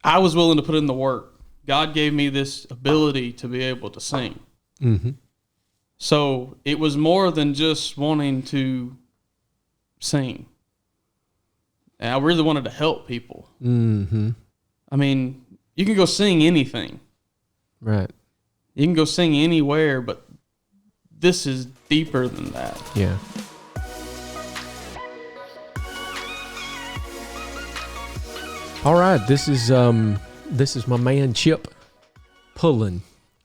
I was willing to put in the work. God gave me this ability to be able to sing. Mm-hmm. So it was more than just wanting to sing. And I really wanted to help people. Mm-hmm. I mean, you can go sing anything. Right. You can go sing anywhere, but this is deeper than that. Yeah. All right, this is my man Chip Pullen.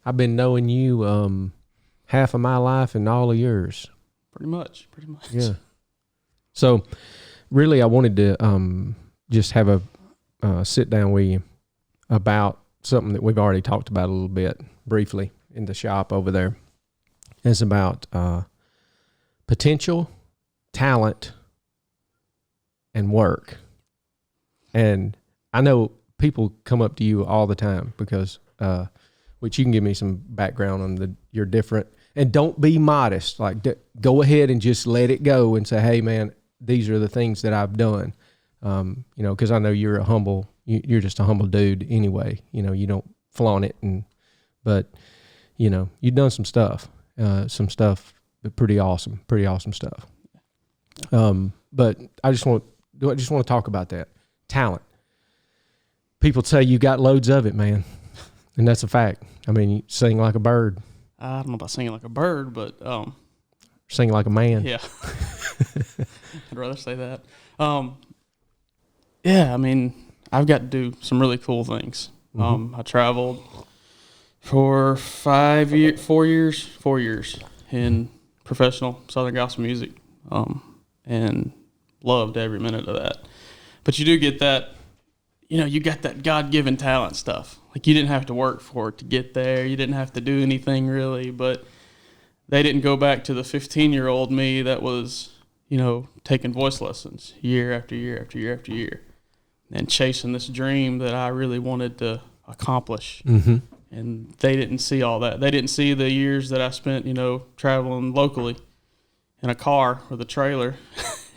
I've been knowing you half of my life and all of yours. Pretty much. Yeah. So, really, I wanted to just have a sit down with you about something that we've already talked about a little bit briefly in the shop over there. It's about potential, talent, and work. And I know people come up to you all the time because, which you can give me some background on you're different. And don't be modest. Like, go ahead and just let it go and say, hey, man, these are the things that I've done. Because I know you're you're just a humble dude anyway. You don't flaunt it. But you've done some stuff, pretty awesome stuff. But I just want to talk about that. Talent. People say you got loads of it, man. And that's a fact. I mean, you sing like a bird. I don't know about singing like a bird, but sing like a man. Yeah. I'd rather say that. Yeah, I mean, I've got to do some really cool things. Mm-hmm. I traveled for 4 years in professional Southern gospel music, and loved every minute of that. But you do get that, you got that God-given talent stuff. Like, you didn't have to work for it to get there. You didn't have to do anything really, but they didn't go back to the 15-year-old me that was, taking voice lessons year after year after year after year and chasing this dream that I really wanted to accomplish. Mm-hmm. And they didn't see all that. They didn't see the years that I spent, traveling locally in a car with a trailer,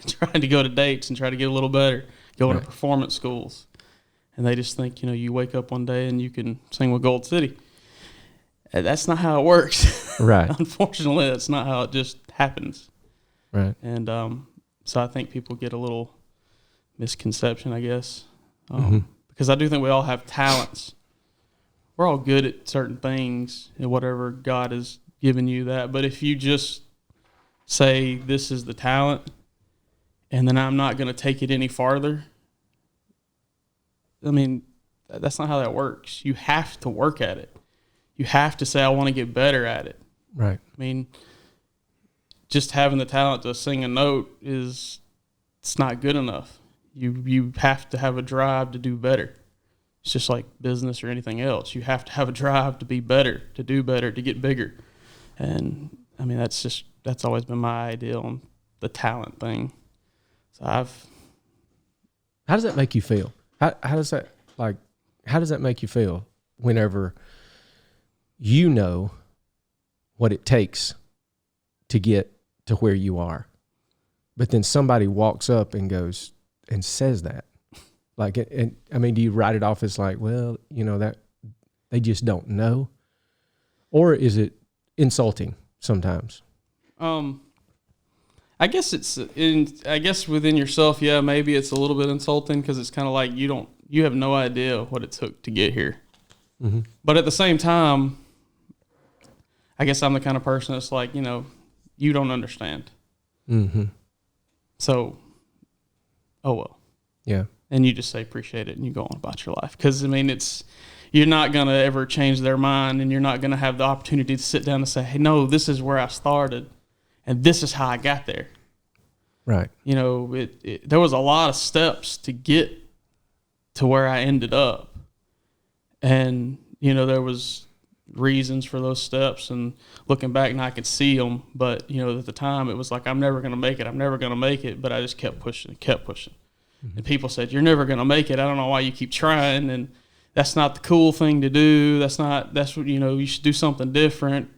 trying to go to dates and try to get a little better, going to performance schools. And they just think, you wake up one day and you can sing with Gold City. And that's not how it works. Right. Unfortunately, that's not how it just happens. Right. And so I think people get a little misconception, I guess, because I do think we all have talents. We're all good at certain things and whatever God has given you that. But if you just say this is the talent and then I'm not going to take it any farther, I mean, that's not how that works. You have to work at it. You have to say, I want to get better at it. Right. I mean, just having the talent to sing a note it's not good enough. You have to have a drive to do better. It's just like business or anything else. You have to have a drive to be better, to do better, to get bigger. And I mean, that's always been my idea on the talent thing. So how does that make you feel? How does that make you feel whenever you know what it takes to get to where you are, but then somebody walks up and goes and says that? Like, and I mean, do you write it off as like, well, that they just don't know? Or is it insulting sometimes? I guess within yourself, yeah, maybe it's a little bit insulting because it's kind of like you have no idea what it took to get here. Mm-hmm. But at the same time, I guess I'm the kind of person that's like, you don't understand. Mm-hmm. So, oh well. Yeah. And you just say appreciate it and you go on about your life. Because, I mean, you're not going to ever change their mind and you're not going to have the opportunity to sit down and say, hey, no, this is where I started and this is how I got there. Right. There was a lot of steps to get to where I ended up. And, there was reasons for those steps, and looking back now I could see them. But, at the time it was like, I'm never going to make it. But I just kept pushing. Mm-hmm. And people said, you're never going to make it. I don't know why you keep trying. And that's not the cool thing to do. That's what, you should do something different.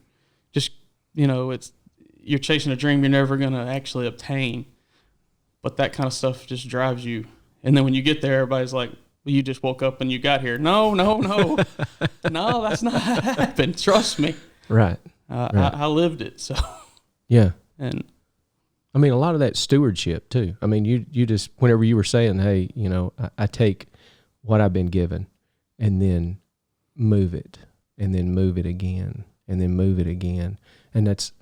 Just, you're chasing a dream you're never going to actually obtain. But that kind of stuff just drives you. And then when you get there, everybody's like, you just woke up and you got here. No, no, that's not happened. Trust me. Right. I lived it. So yeah. And I mean, a lot of that stewardship too. I mean, you just, whenever you were saying, hey, I take what I've been given and then move it and then move it again and then move it again. And that's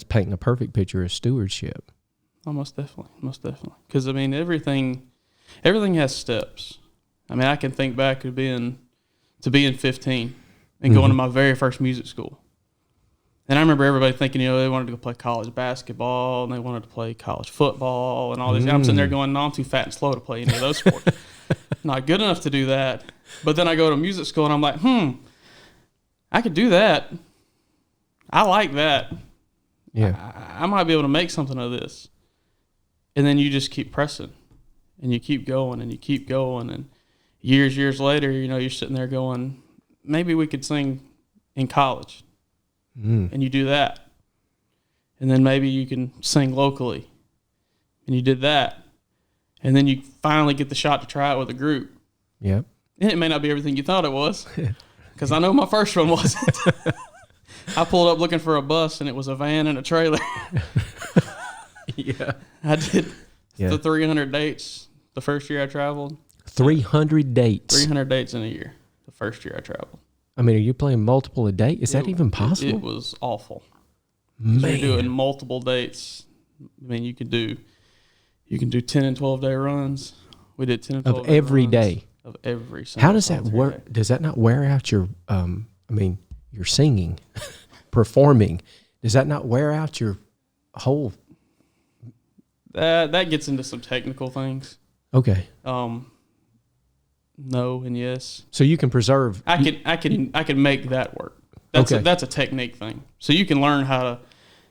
painting a perfect picture of stewardship. Oh, most definitely. Because, I mean, everything has steps. I mean, I can think back to being 15 and going to my very first music school. And I remember everybody thinking, they wanted to go play college basketball and they wanted to play college football and all these. I'm sitting there going, no, I'm too fat and slow to play any of those sports. Not good enough to do that. But then I go to music school and I'm like, I could do that. I like that. Yeah. I might be able to make something of this. And then you just keep pressing and you keep going and you keep going. And years later, you're sitting there going, maybe we could sing in college. And you do that. And then maybe you can sing locally. And you did that. And then you finally get the shot to try it with a group. Yep. And it may not be everything you thought it was. Because I know my first one wasn't. I pulled up looking for a bus and it was a van and a trailer. Yeah. I did the 300 dates the first year I traveled. 300 dates. 300 dates in a year the first year I traveled. I mean, are you playing multiple a day? Is that even possible? It was awful. Man. You're doing multiple dates. I mean, you can do 10 and 12 day runs. We did 10 and 12 of every day. Of every single How does that work? Day. Does that not wear out your you're singing, performing. Does that not wear out your whole? That gets into some technical things. Okay. No and yes. So you can preserve. I can make that work. That's a technique thing. So you can learn how to.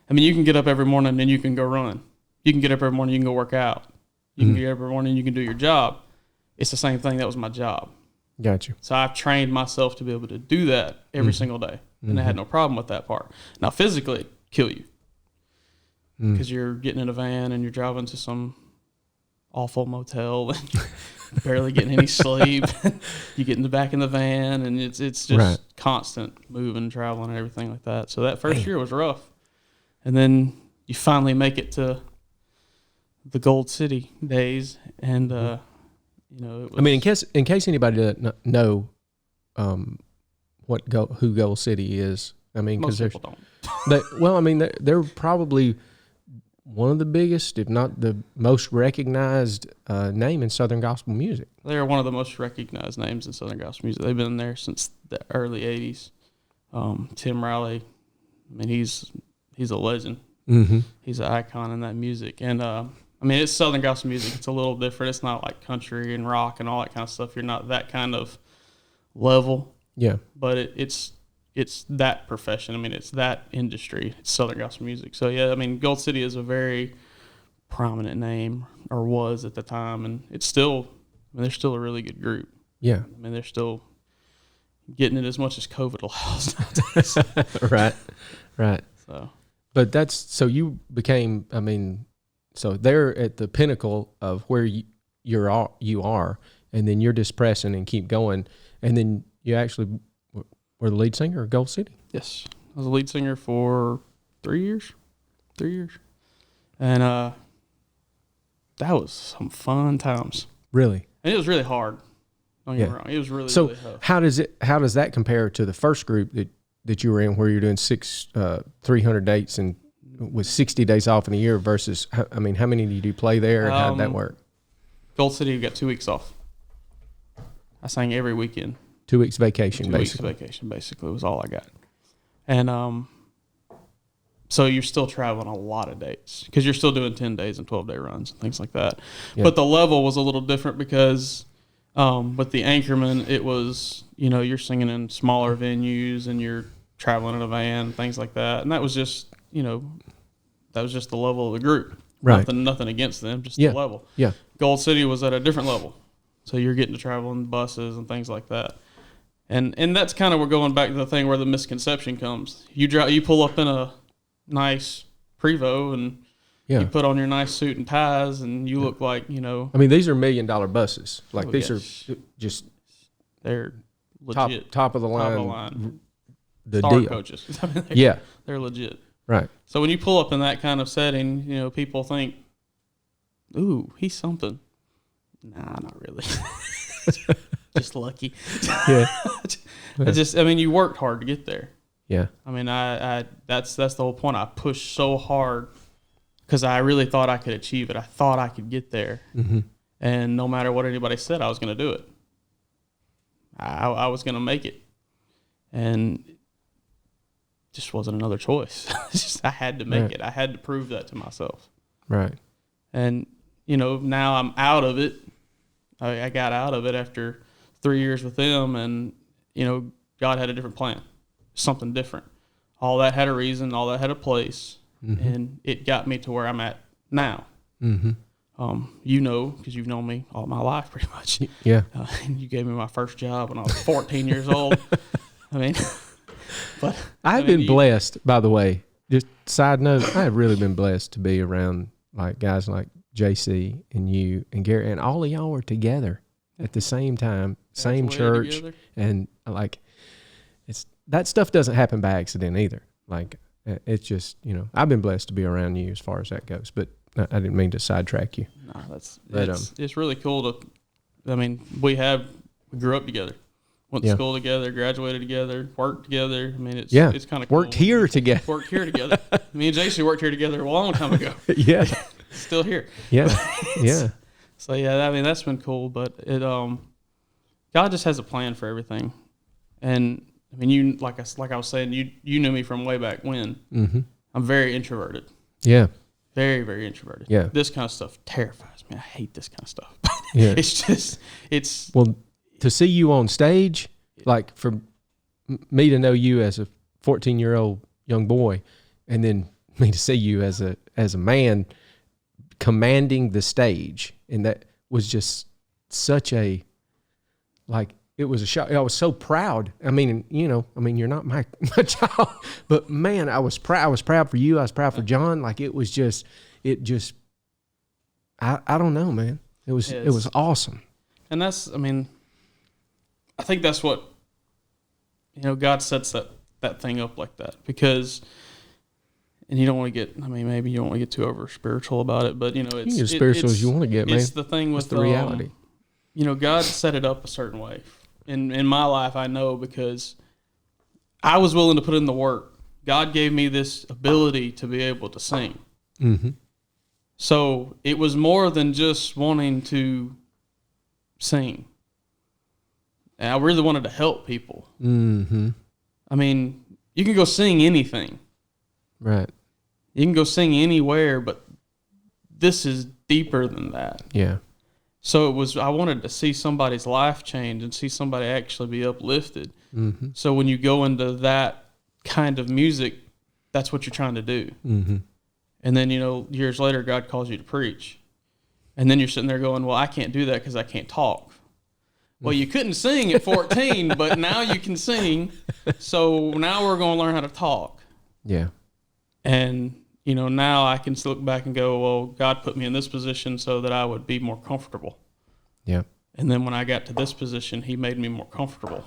I mean, you can get up every morning and you can go run. You can get up every morning. You can go work out. You can get up every morning. You can do your job. It's the same thing. That was my job. Gotcha. So I've trained myself to be able to do that every single day, and I had no problem with that part. Now physically, it'd kill you because you're getting in a van and you're driving to some awful motel and barely getting any sleep. You get in the back in the van and it's just constant moving, traveling, and everything like that. So that first year was rough, and then you finally make it to the Gold City days, and it was, I mean, in case anybody doesn't know who Gold City is, I mean, because people don't. They're probably one of the biggest, if not the most recognized name in Southern gospel music. They're one of the most recognized names in Southern gospel music. They've been there since the early '80s. Tim Riley, I mean, he's a legend. Mm-hmm. He's an icon in that music, and it's Southern gospel music. It's a little different. It's not like country and rock and all that kind of stuff. You're not that kind of level. Yeah. But it's that profession. I mean, it's that industry. It's Southern gospel music. So, yeah, I mean, Gold City is a very prominent name, or was at the time, and it's still, they're still a really good group. Yeah. I mean, they're still getting it as much as COVID allows nowadays. Right. But so you became, so they're at the pinnacle of where you are, and then you're just pressing and keep going, and then you actually were the lead singer of Gold City. Yes, I was a lead singer for 3 years, and that was some fun times. Really, and it was really hard. Don't get me wrong, it was really really tough. How does that compare to the first group that you were in, where you're doing 300 dates and with 60 days off in a year versus, how many did you play there, and how did that work? Gold City, we got 2 weeks off. I sang every weekend. 2 weeks vacation, 2 weeks vacation, basically, was all I got. And so you're still traveling a lot of dates because you're still doing 10 days and 12-day runs and things like that. Yeah. But the level was a little different because with the Anchorman, it was, you're singing in smaller venues and you're traveling in a van, things like that. And that was just, the level of the group. Right. Nothing against them, just the level. Yeah. Gold City was at a different level. So you're getting to travel in buses and things like that. And that's kind of, we're going back to the thing where the misconception comes. You pull up in a nice Prevost and Yeah. You put on your nice suit and ties, and you look like, you know. I mean, these are $1 million buses. Like these are just they're legit. Top of the Top of the line. line. The Star deal. coaches. I mean, they're legit. Right. So when you pull up in that kind of setting, you know, people think, ooh, he's something. Nah, not really. Just lucky. Yeah. I mean, you worked hard to get there. Yeah. I mean, that's the whole point. I pushed so hard because I really thought I could achieve it. I thought I could get there. Mm-hmm. And no matter what anybody said, I was going to do it. I was going to make it. And just wasn't another choice. I had to make it. I had to prove that to myself. Right. And, you know, now I'm out of it. I got out of it after 3 years with them, and, you know, God had a different plan, something different. All that had a reason, all that had a place, and it got me to where I'm at now. Mm-hmm. You know, because you've known me all my life pretty much. Yeah. And you gave me my first job when I was 14 years old. I mean, but I've been blessed, by the way. Just side note, I have really been blessed to be around like guys like JC and you and Gary, and all of y'all were together at the same time, same church, together. And like that stuff doesn't happen by accident either. Like it's just, you know, I've been blessed to be around you as far as that goes. But I didn't mean to sidetrack you. No, it's really cool to. I mean, we grew up together. Went to school together, graduated together, worked together. I mean, it's kind of cool. Worked here together. Worked here together. Me and Jason worked here together a long time ago. Yeah. Still here. Yeah. Yeah. So, yeah, I mean, that's been cool. But it, God just has a plan for everything. And, I mean, you like I was saying, you knew me from way back when. Mm-hmm. I'm very introverted. Yeah. Very, very introverted. Yeah. This kind of stuff terrifies me. I hate this kind of stuff. Yeah. It's. Well, to see you on stage, like for me to know you as a 14-year-old young boy, and then me to see you as a man commanding the stage, and that was just such a, like, it was a shock. I was so proud. I mean, you know, you're not my child, but man, I was proud. I was proud for you. I was proud for John. Like it just, I don't know, man. It was awesome. And that's, I mean, I think that's what, you know, God sets that thing up like that because, and you don't want to get, I mean, maybe you don't want to get too over spiritual about it, but you know, it's as spiritual as you want to get, man. It's the thing with the reality. You know, God set it up a certain way. In my life, I know because I was willing to put in the work. God gave me this ability to be able to sing. Mm-hmm. So it was more than just wanting to sing. And I really wanted to help people. Mm-hmm. I mean, you can go sing anything. Right. You can go sing anywhere, but this is deeper than that. Yeah. So I wanted to see somebody's life change and see somebody actually be uplifted. Mm-hmm. So when you go into that kind of music, that's what you're trying to do. Mm-hmm. And then, you know, years later, God calls you to preach. And then you're sitting there going, well, I can't do that because I can't talk. Well, you couldn't sing at 14, but now you can sing. So now we're going to learn how to talk. Yeah. And, you know, now I can look back and go, well, God put me in this position so that I would be more comfortable. Yeah. And then when I got to this position, he made me more comfortable.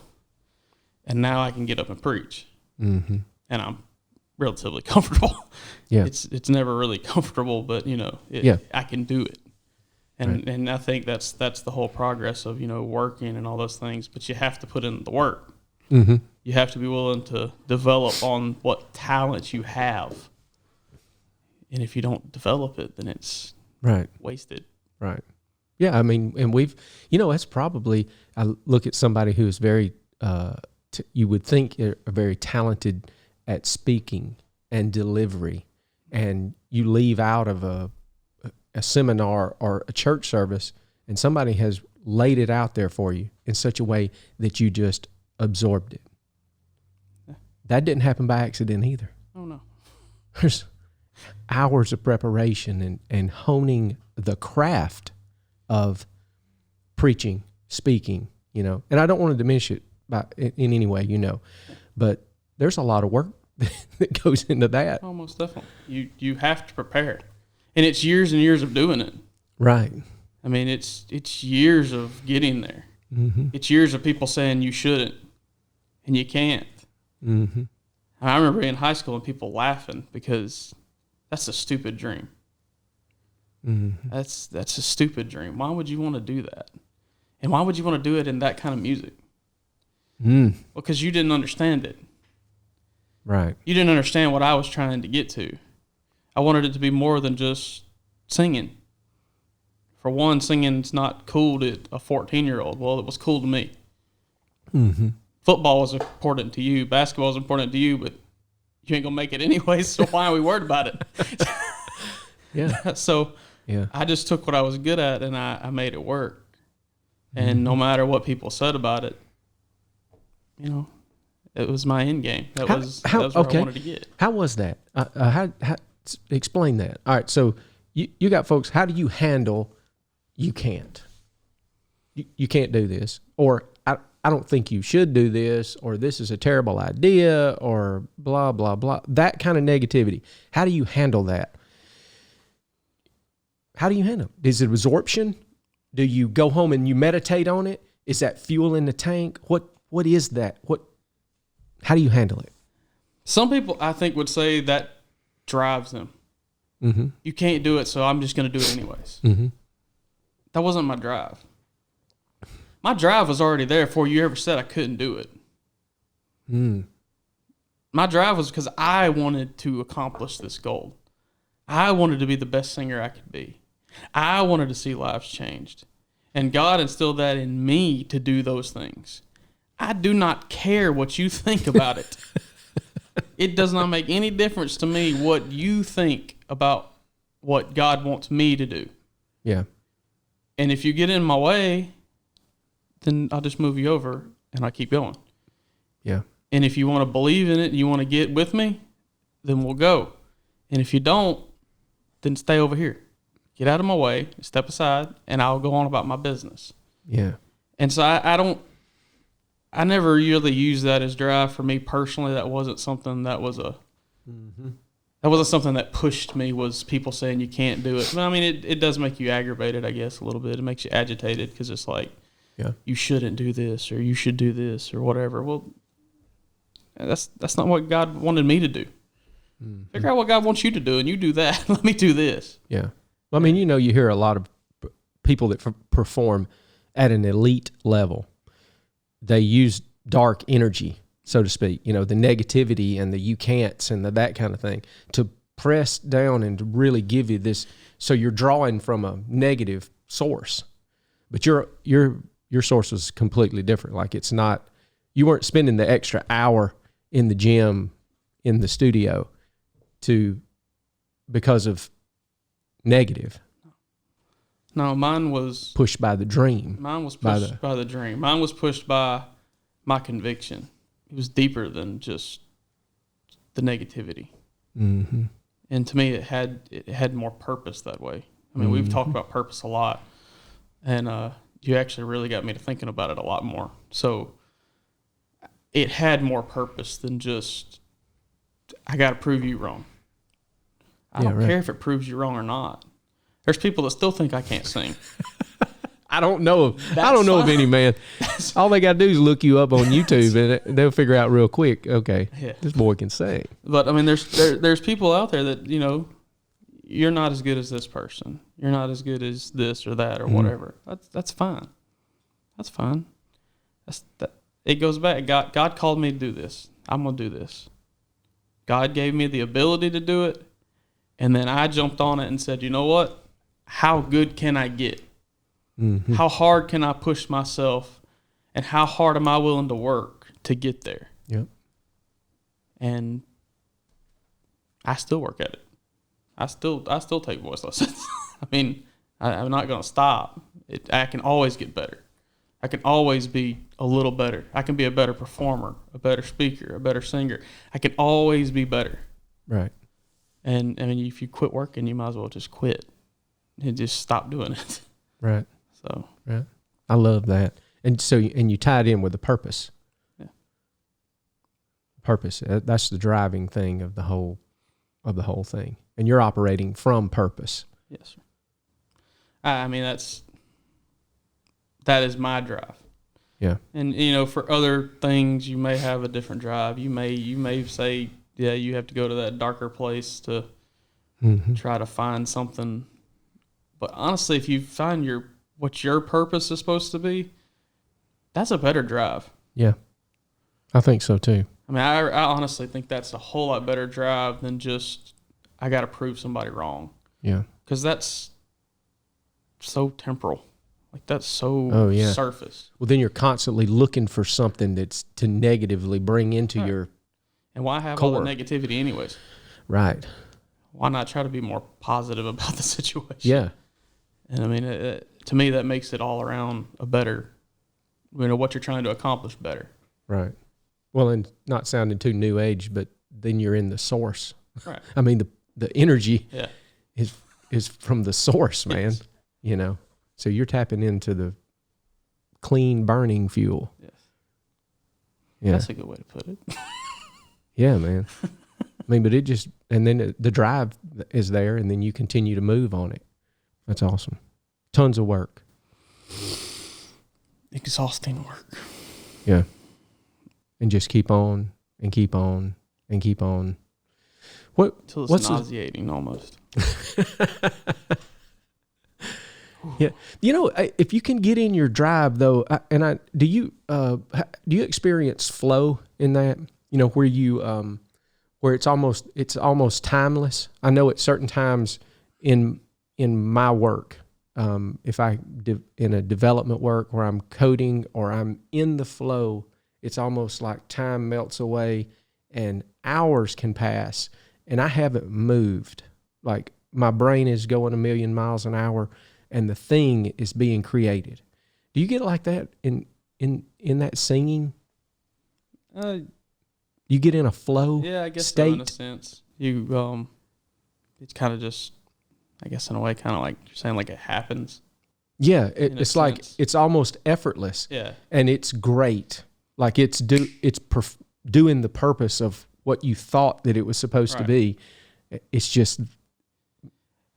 And now I can get up and preach. Mm-hmm. And I'm relatively comfortable. Yeah. It's never really comfortable, but, you know, I can do it. And I think that's the whole progress of, you know, working and all those things. But you have to put in the work. Mm-hmm. You have to be willing to develop on what talents you have. And if you don't develop it, then it's wasted. Right. Yeah, I mean, and we've, you know, that's probably, I look at somebody who is very, you would think are very talented at speaking and delivery, and you leave out of a seminar or a church service, and somebody has laid it out there for you in such a way that you just absorbed it. Yeah. That didn't happen by accident either. Oh, no. There's hours of preparation and honing the craft of preaching, speaking, you know. And I don't want to diminish it in any way, you know, but there's a lot of work that goes into that. Almost definitely. You have to prepare. And it's years and years of doing it. Right. I mean, it's years of getting there. Mm-hmm. It's years of people saying you shouldn't and you can't. Mm-hmm. And I remember in high school and people laughing because that's a stupid dream. Mm-hmm. That's a stupid dream. Why would you want to do that? And why would you want to do it in that kind of music? Mm. Well, because you didn't understand it. Right. You didn't understand what I was trying to get to. I wanted it to be more than just singing. For one, singing's not cool to a 14-year-old. Well, it was cool to me. Mm-hmm. Football was important to you. Basketball was important to you, but you ain't going to make it anyway, so why are we worried about it? Yeah. So yeah. I just took what I was good at and I made it work. Mm-hmm. And no matter what people said about it, you know, it was my end game. That was where I wanted to get. How was that? How explain that? All right, so you got folks. How do you handle? You can't. You can't do this, or I don't think you should do this, or this is a terrible idea, or blah blah blah. That kind of negativity. How do you handle that? How do you handle it? Is it absorption? Do you go home and you meditate on it? Is that fuel in the tank? What is that? How do you handle it? Some people, I think, would say that drives them. Mm-hmm. You can't do it, so I'm just going to do it anyways. Mm-hmm. That wasn't my drive. My drive was already there before you ever said I couldn't do it. Mm. My drive was because I wanted to accomplish this goal. I wanted to be the best singer I could be. I wanted to see lives changed. And God instilled that in me to do those things. I do not care what you think about it. It does not make any difference to me what you think about what God wants me to do. Yeah. And if you get in my way, then I'll just move you over and I'll keep going. Yeah. And if you want to believe in it and you want to get with me, then we'll go. And if you don't, then stay over here. Get out of my way, step aside, and I'll go on about my business. Yeah. And so I never really used that as drive for me personally. That wasn't something that was that wasn't something that pushed me, was people saying you can't do it. But I mean, it does make you aggravated, I guess, a little bit. It makes you agitated because it's like, you shouldn't do this, or you should do this, or whatever. Well, that's not what God wanted me to do. Mm-hmm. Figure out what God wants you to do, and you do that. Let me do this. Yeah. I mean, you hear a lot of people that perform at an elite level. They use dark energy, so to speak, the negativity and the you can'ts and that kind of thing to press down and to really give you this. So you're drawing from a negative source, but your source was completely different. Like, it's not, you weren't spending the extra hour in the gym, in the studio because of negative. No, mine was pushed by the dream. Mine was pushed by the dream. Mine was pushed by my conviction. It was deeper than just the negativity. Mm-hmm. And to me, it had more purpose that way. I mean, we've talked about purpose a lot, and you actually really got me to thinking about it a lot more. So it had more purpose than just, I got to prove you wrong. I don't care if it proves you wrong or not. There's people that still think I can't sing. I don't know of any, man. All they got to do is look you up on YouTube, and they'll figure out real quick, okay, this boy can sing. But I mean, there's people out there that, you're not as good as this person. You're not as good as this or that or whatever. That's fine. That's fine. It goes back. God called me to do this. I'm going to do this. God gave me the ability to do it. And then I jumped on it and said, you know what? How good can I get? Mm-hmm. How hard can I push myself? And how hard am I willing to work to get there? Yep. And I still work at it. I still take voice lessons. I mean, I'm not going to stop. I can always get better. I can always be a little better. I can be a better performer, a better speaker, a better singer. I can always be better. Right. And I mean, if you quit working, you might as well just quit and just stop doing it. Right. So. Right. I love that. And so, you tie it in with a purpose. Yeah. Purpose. That's the driving thing of the whole thing. And you're operating from purpose. Yes, sir. I mean, that is my drive. Yeah. And, for other things, you may have a different drive. You may say, yeah, you have to go to that darker place to try to find something. But honestly, if you find what your purpose is supposed to be, that's a better drive. Yeah. I think so too. I mean, I honestly think that's a whole lot better drive than just, I got to prove somebody wrong. Yeah. Because that's so temporal. Like, that's so surface. Well, then you're constantly looking for something that's to negatively bring into your And why have core. all the negativity anyways? Right. Why not try to be more positive about the situation? Yeah. And I mean, to me, that makes it all around a better, what you're trying to accomplish better. Right. Well, and not sounding too new age, but then you're in the source. Right. I mean, the energy Yeah. is from the source, man. Yes. So you're tapping into the clean burning fuel. Yes. Yeah. That's a good way to put it. Yeah, man. I mean, but it just, and then the drive is there, and then you continue to move on it. That's awesome. Tons of work. Exhausting work. Yeah. And just keep on and keep on and keep on. Until it's what's nauseating almost. Yeah. If you can get in your drive though, do you experience flow in that? Where you where it's almost timeless. I know at certain times in my work, if in a development work where I'm coding or I'm in the flow, it's almost like time melts away and hours can pass and I haven't moved. Like my brain is going 1,000,000 miles an hour and the thing is being created. Do you get like that in that singing? You get in a flow state? Yeah, I guess so, in a sense. You, it's kind of just, I guess in a way, kind of like you're saying, like it happens. Yeah, it's like it's almost effortless. Yeah, and it's great. Like it's doing the purpose of what you thought that it was supposed to be. It's just.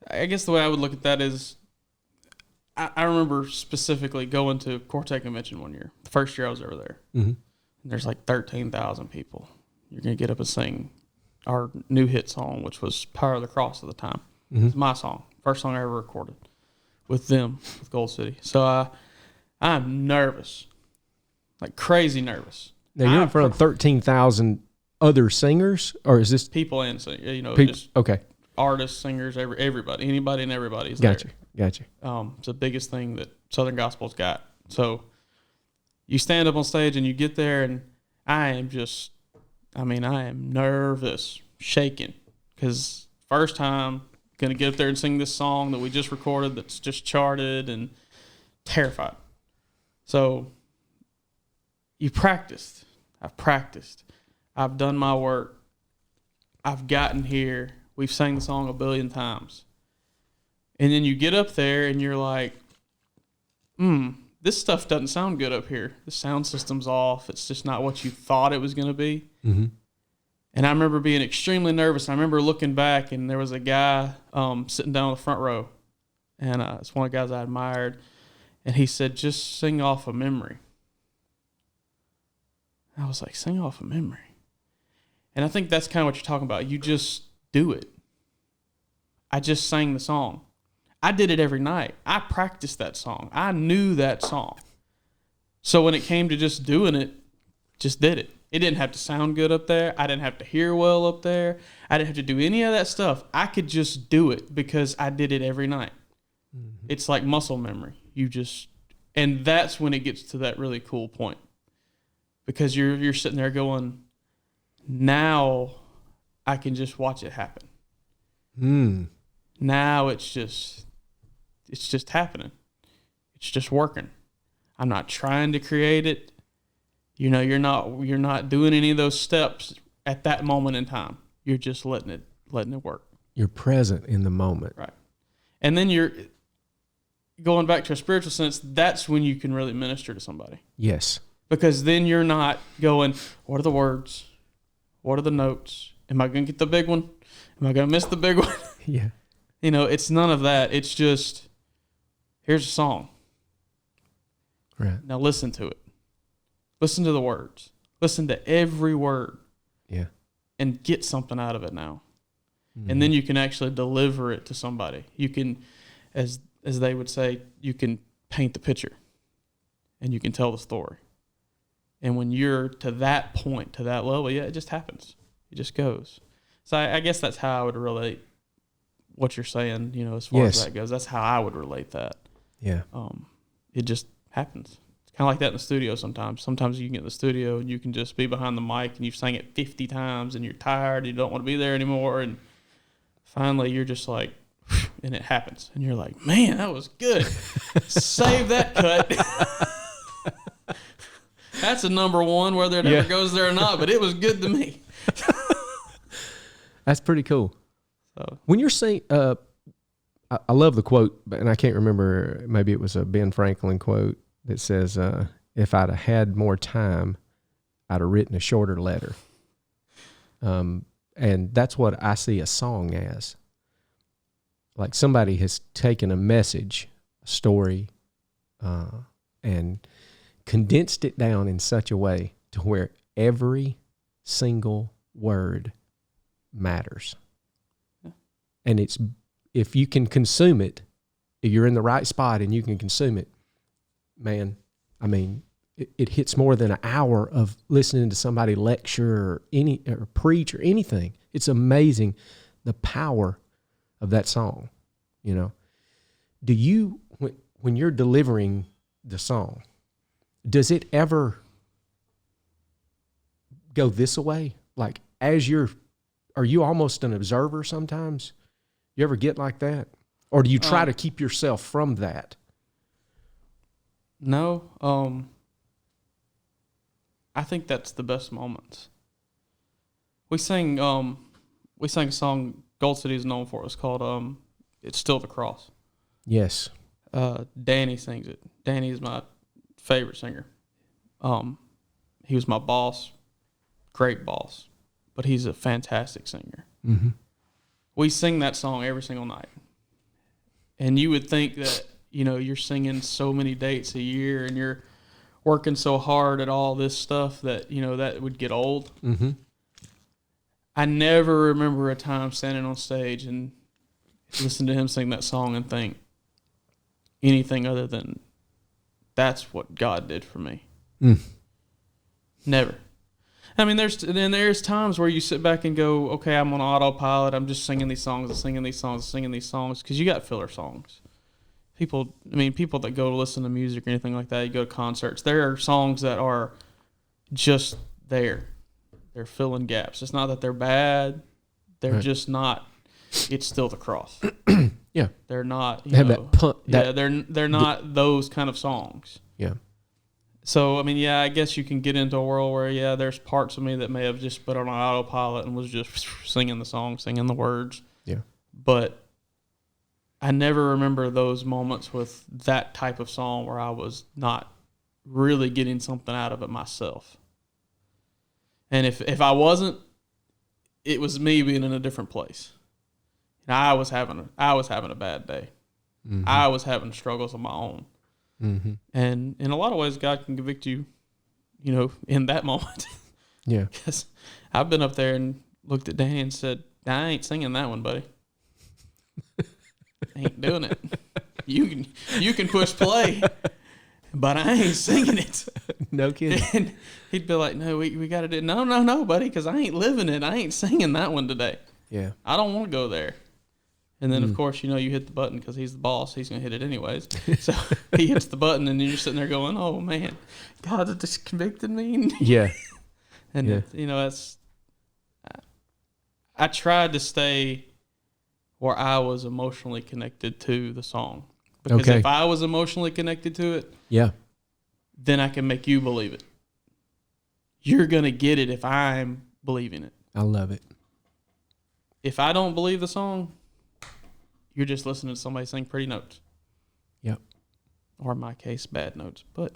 I guess the way I would look at that is, I remember specifically going to Quartet Convention one year. The first year I was over there. Mm-hmm. And there's like 13,000 people. You're going to get up and sing our new hit song, which was Power of the Cross at the time. Mm-hmm. It's my song. First song I ever recorded with them, with Gold City. So I'm nervous. Like crazy nervous. Now you're in front of 13,000 other singers, or is this people and singers? Just okay, artists, singers, everybody, anybody and everybody's Gotcha. there. It's the biggest thing that Southern Gospel's got. So you stand up on stage and you get there, and I am nervous, shaking, because first time gonna get up there and sing this song that we just recorded that's just charted, and terrified. So you practiced. I've practiced. I've done my work. I've gotten here. We've sang the song 1 billion times. And then you get up there and you're like, this stuff doesn't sound good up here. The sound system's off. It's just not what you thought it was going to be. Mm-hmm. And I remember being extremely nervous. I remember looking back, and there was a guy sitting down in the front row. And it's one of the guys I admired. And he said, just sing off of memory. I was like, sing off of memory. And I think that's kind of what you're talking about. You just do it. I just sang the song. I did it every night. I practiced that song. I knew that song. So when it came to just doing it, just did it. It didn't have to sound good up there. I didn't have to hear well up there. I didn't have to do any of that stuff. I could just do it because I did it every night. Mm-hmm. It's like muscle memory. And that's when it gets to that really cool point. Because you're sitting there going, now I can just watch it happen. Now it's just happening. It's just working. I'm not trying to create it. You're not doing any of those steps at that moment in time. You're just letting it work. You're present in the moment. Right. And then you're going back to a spiritual sense, that's when you can really minister to somebody. Yes. Because then you're not going, what are the words? What are the notes? Am I going to get the big one? Am I going to miss the big one? Yeah. It's none of that. It's just, here's a song. Right. Now listen to it. Listen to the words. Listen to every word. Yeah. And get something out of it now. And then you can actually deliver it to somebody. You can, as they would say, you can paint the picture and you can tell the story. And when you're to that point, to that level, it just happens. It just goes. So I guess that's how I would relate what you're saying, as far as that goes. That's how I would relate that. Yeah. It just happens. It's kind of like that in the studio sometimes. Sometimes you can get in the studio and you can just be behind the mic and you've sang it 50 times and you're tired and you don't want to be there anymore. And finally you're just like, and it happens. And you're like, man, that was good. Save that cut. That's a number one, whether it ever goes there or not, but it was good to me. That's pretty cool. So when you're saying, I love the quote, and I can't remember, maybe it was a Ben Franklin quote that says, if I'd have had more time, I'd have written a shorter letter. And that's what I see a song as. Like somebody has taken a message, a story, and condensed it down in such a way to where every single word matters. Yeah. And it's, if you can consume it, if you're in the right spot and you can consume it, man, I mean, it hits more than an hour of listening to somebody lecture or preach or anything. It's amazing the power of that song. Do you, when you're delivering the song, does it ever go this way? Like are you almost an observer sometimes? You ever get like that? Or do you try to keep yourself from that? No. I think that's the best moments. We sang a song Gold City is known for. It's called It's Still the Cross. Yes. Danny sings it. Danny is my favorite singer. He was my boss, great boss, but he's a fantastic singer. Mm-hmm. We sing that song every single night. And you would think that, you're singing so many dates a year and you're working so hard at all this stuff that, that would get old. Mm-hmm. I never remember a time standing on stage and listen to him sing that song and think anything other than that's what God did for me. Never. I mean, there's times where you sit back and go, okay, I'm on autopilot. I'm just singing these songs and singing these songs and singing these songs because you got filler songs. People that go to listen to music or anything like that, you go to concerts, there are songs that are just there. They're filling gaps. It's not that they're bad. They're just not. It's still the cross. Yeah. They're not. They're not those kind of songs. Yeah. So, I guess you can get into a world where, there's parts of me that may have just put on autopilot and was just singing the song, singing the words. Yeah. But I never remember those moments with that type of song where I was not really getting something out of it myself. And if I wasn't, it was me being in a different place. And I was having a bad day. Mm-hmm. I was having struggles of my own. Mm-hmm. And in a lot of ways, God can convict you, in that moment. Yeah. Because I've been up there and looked at Danny and said, I ain't singing that one, buddy. I ain't doing it. You can push play, but I ain't singing it. No kidding. And he'd be like, no, we got to do it. No, buddy, because I ain't living it. I ain't singing that one today. Yeah. I don't want to go there. And then, of course, you hit the button because he's the boss. He's going to hit it anyways. So he hits the button, and you're sitting there going, oh, man, God just convicted me. Yeah. And, that's – I tried to stay where I was emotionally connected to the song. Because if I was emotionally connected to it, then I can make you believe it. You're going to get it if I'm believing it. I love it. If I don't believe the song – you're just listening to somebody sing pretty notes. Yep. Or in my case, bad notes. But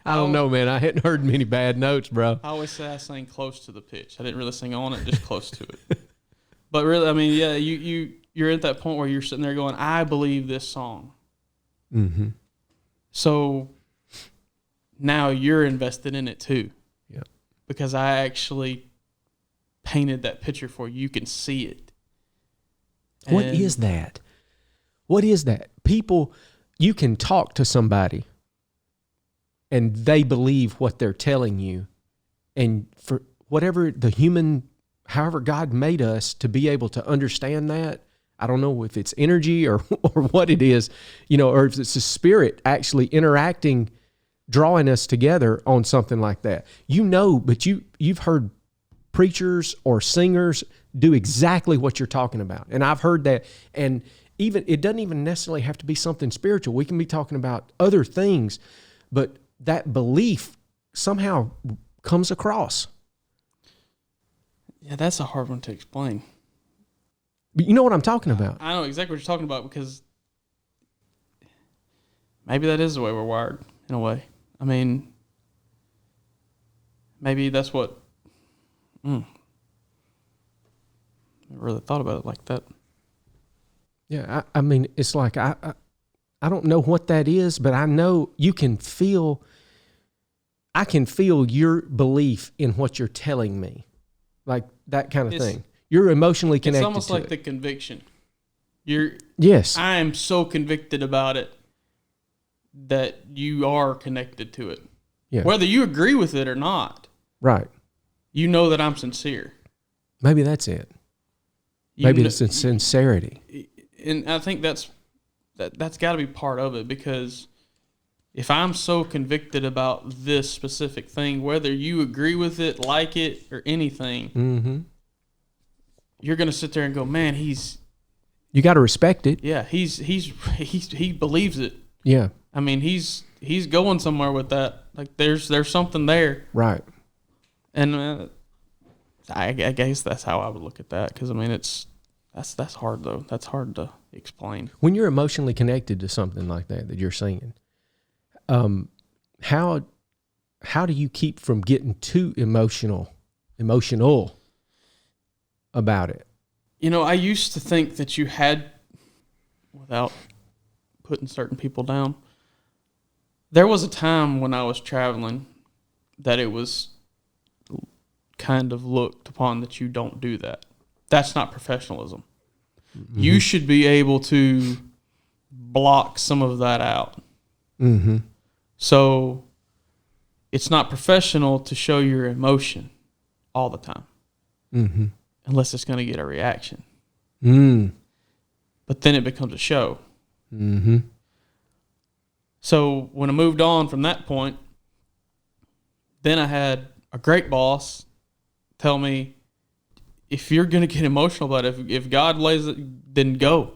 I don't know, man. I hadn't heard many bad notes, bro. I always say I sang close to the pitch. I didn't really sing on it, just close to it. But really, I mean, yeah, you're at that point where you're sitting there going, I believe this song. Mm-hmm. So now you're invested in it too. Yeah. Because I actually painted that picture for you. You can see it. What is that? What is that? People, you can talk to somebody and they believe what they're telling you. And for whatever however God made us to be able to understand that, I don't know if it's energy or what it is, or if it's the Spirit actually interacting, drawing us together on something like that. But you've heard preachers or singers do exactly what you're talking about. And I've heard that. And even it doesn't even necessarily have to be something spiritual. We can be talking about other things, but that belief somehow comes across. Yeah, that's a hard one to explain. But you know what I'm talking about. I know exactly what you're talking about, because maybe that is the way we're wired, in a way. I mean, maybe that's what... I never really thought about it like that. Yeah, I mean, it's like I don't know what that is, but I know I can feel your belief in what you're telling me, like that kind of thing. You're emotionally connected. It's almost to like it. the conviction. Yes. I am so convicted about it that you are connected to it. Yeah. Whether you agree with it or not. Right. You know that I'm sincere. Maybe that's it. Maybe it's sincerity. And I think that's got to be part of it, because if I'm so convicted about this specific thing, whether you agree with it, like it, or anything, mm-hmm. you're going to sit there and go, man, you got to respect it. Yeah, he believes it. Yeah. I mean, he's going somewhere with that. Like there's something there. Right. And I guess that's how I would look at that, because I mean that's hard though. That's hard to explain. When you're emotionally connected to something like that you're singing, how do you keep from getting too emotional about it? I used to think that you had, without putting certain people down, there was a time when I was traveling that it was kind of looked upon that you don't do that. That's not professionalism. Mm-hmm. You should be able to block some of that out. Mm-hmm. So it's not professional to show your emotion all the time. Mm-hmm. Unless it's going to get a reaction. Mm. But then it becomes a show. Mm-hmm. So when I moved on from that point, then I had a great boss tell me, if you're going to get emotional about it, if God lays it, then go.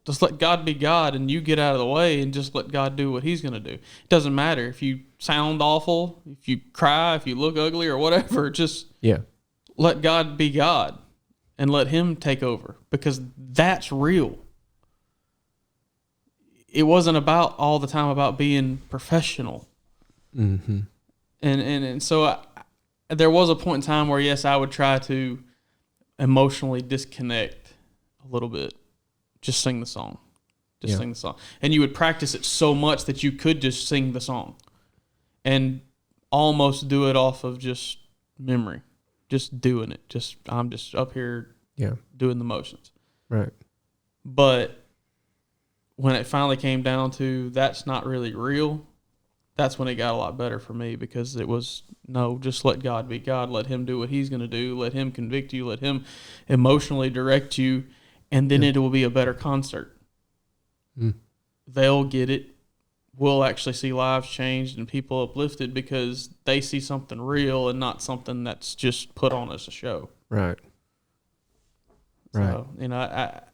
Just let God be God, and you get out of the way and just let God do what he's going to do. It doesn't matter if you sound awful, if you cry, if you look ugly or whatever, just let God be God and let him take over, because that's real. It wasn't about all the time about being professional. Mm-hmm. And so there was a point in time where, yes, I would try to emotionally disconnect a little bit. Just sing the song. Sing the song. And you would practice it so much that you could just sing the song and almost do it off of just memory. Just doing it. I'm just up here doing the motions. Right. But when it finally came down to that's not really real, that's when it got a lot better for me, because it was, no, just let God be God. Let him do what he's going to do. Let him convict you. Let him emotionally direct you. And then it will be a better concert. Mm. They'll get it. We'll actually see lives changed and people uplifted because they see something real and not something that's just put on as a show. Right. So,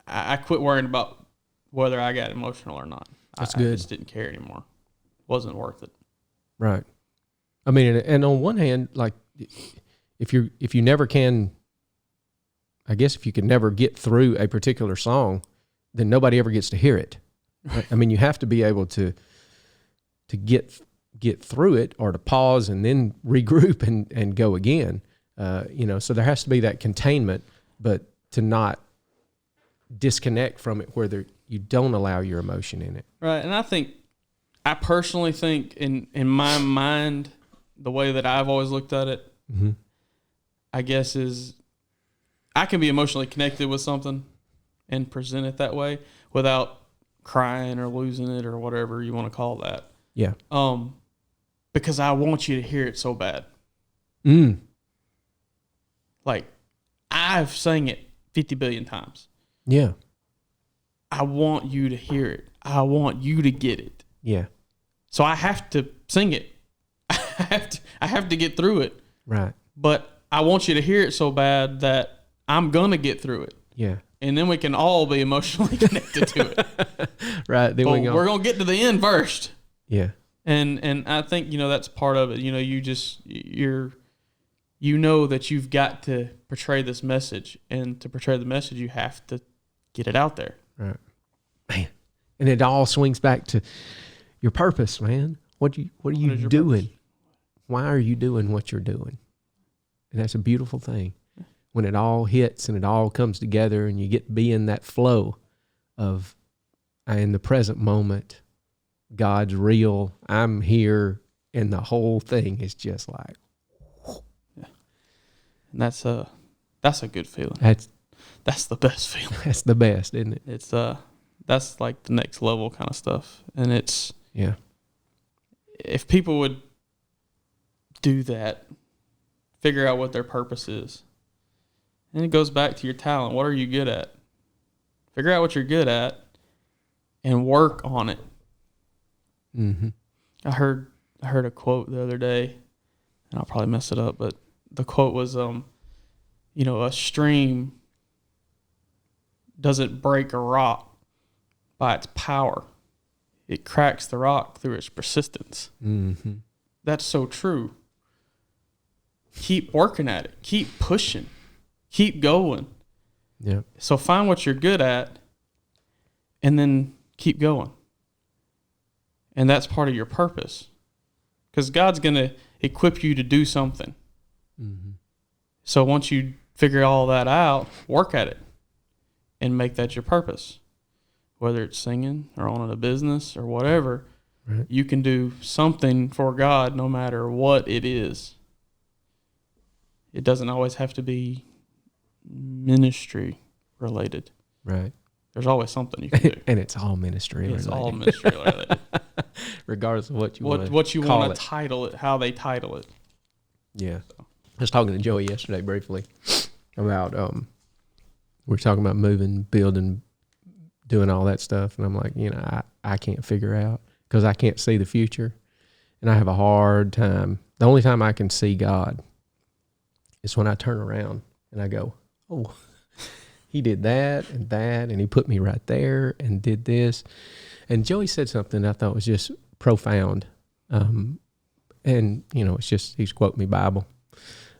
I quit worrying about whether I got emotional or not. That's good. I just didn't care anymore. Wasn't worth it. Right. I mean, and on one hand, like if you never can, I guess if you can never get through a particular song, then nobody ever gets to hear it. Right? I mean, you have to be able to get through it, or to pause and then regroup and go again. So there has to be that containment, but to not disconnect from it where you don't allow your emotion in it. Right. And I personally think in my mind, the way that I've always looked at it, Mm-hmm. I guess is I can be emotionally connected with something and present it that way without crying or losing it or whatever you want to call that. Yeah. Because I want you to hear it so bad. Like, I've sang it 50 billion times. Yeah. I want you to hear it. I want you to get it. Yeah. So I have to sing it. I have to get through it. Right. But I want you to hear it so bad that I'm going to get through it. Yeah. And then we can all be emotionally connected to it. Right. Then but we're going to get to the end first. Yeah. And I think, that's part of it. You know that you've got to portray this message, and to portray the message, you have to get it out there. Right. Man. And it all swings back to your purpose, man. What are you doing? Purpose? Why are you doing what you're doing? And that's a beautiful thing. When it all hits and it all comes together and you get to be in that flow of, in the present moment, God's real, I'm here, and the whole thing is just like, yeah. And that's a good feeling. That's the best feeling. That's the best, isn't it? It's that's like the next level kind of stuff. And it's, yeah. If people would do that, figure out what their purpose is. And it goes back to your talent. What are you good at? Figure out what you're good at and work on it. Mm-hmm. I heard a quote the other day, and I'll probably mess it up, but the quote was, a stream doesn't break a rock by its power. It cracks the rock through its persistence. Mm-hmm. That's so true. Keep working at it. Keep pushing. Keep going. Yeah. So find what you're good at and then keep going. And that's part of your purpose. Because God's going to equip you to do something. Mm-hmm. So once you figure all that out, work at it and make that your purpose. Whether it's singing or owning a business or whatever, right. You can do something for God no matter what it is. It doesn't always have to be ministry related. Right. There's always something you can do. And it's all ministry related. It's all ministry related. Regardless of what you want to title it, how they title it. Yeah. I was talking to Joey yesterday briefly about we were talking about moving, building, doing all that stuff, and I'm like, I can't figure out because I can't see the future, and I have a hard time. The only time I can see God is when I turn around and I go, oh, he did that, and he put me right there and did this. And Joey said something I thought was just profound. And, it's just, he's quoting me Bible.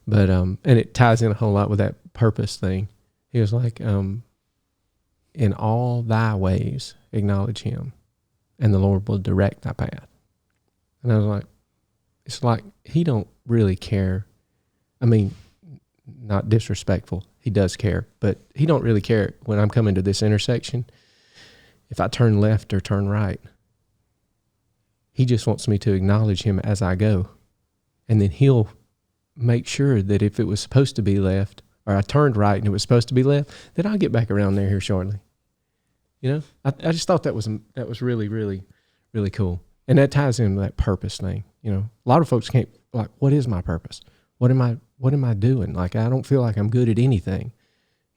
But, and it ties in a whole lot with that purpose thing. He was like, in all thy ways, acknowledge him, and the Lord will direct thy path. And I was like, it's like he don't really care. I mean, not disrespectful. He does care, but he don't really care when I'm coming to this intersection if I turn left or turn right. He just wants me to acknowledge him as I go. And then he'll make sure that if it was supposed to be left, or I turned right and it was supposed to be left, then I'll get back around there here shortly. I just thought that was really, really, really cool. And that ties into that purpose thing. A lot of folks can't, like, what is my purpose? What am I doing? Like, I don't feel like I'm good at anything.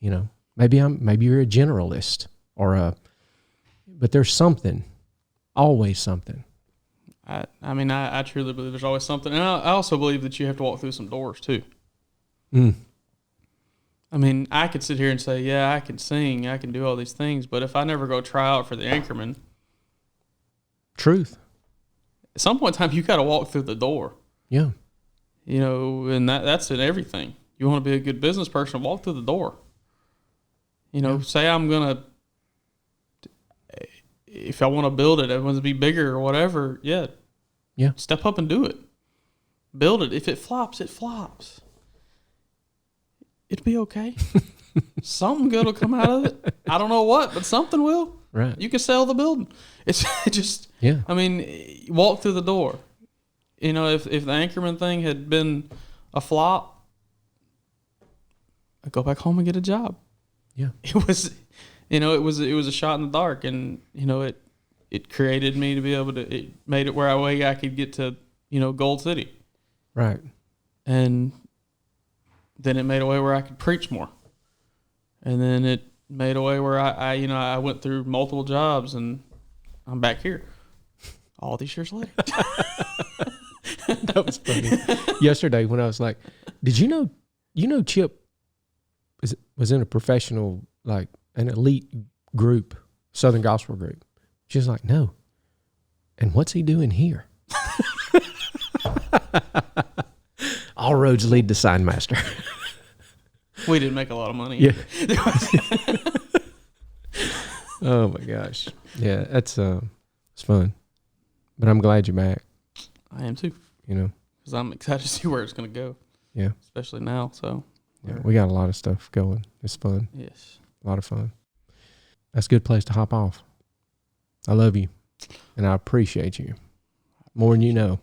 Maybe you're a generalist but there's something, always something. I truly believe there's always something. And I also believe that you have to walk through some doors too. I could sit here and say, yeah, I can sing, I can do all these things, but if I never go try out for the Anchorman. Truth. At some point in time, you got to walk through the door. Yeah. And that's in everything. You want to be a good business person, walk through the door. Say I'm going to, if I want to build it, I want to be bigger or whatever, yeah. Step up and do it. Build it. If it flops, it flops. it'll be okay. Something good will come out of it. I don't know what, but something will. Right. You can sell the building. It's just, Yeah. I mean, walk through the door. You know, if the Anchorman thing had been a flop, I'd go back home and get a job. Yeah. It was, it was a shot in the dark, and it created me to be able to. It made it where I could get to Gold City. Right. And then it made a way where I could preach more. And then it made a way where I went through multiple jobs, and I'm back here all these years later. That was funny. Yesterday when I was like, did you know Chip was in a professional, like an elite group, Southern Gospel group? She was like, no. And what's he doing here? All roads lead to SignMaster. We didn't make a lot of money. Yeah. Oh my gosh. Yeah, it's fun. But I'm glad you're back. I am too. Because I'm excited to see where it's going to go. Yeah. Especially now. So. Yeah, we got a lot of stuff going. It's fun. Yes. A lot of fun. That's a good place to hop off. I love you. And I appreciate you more than you know.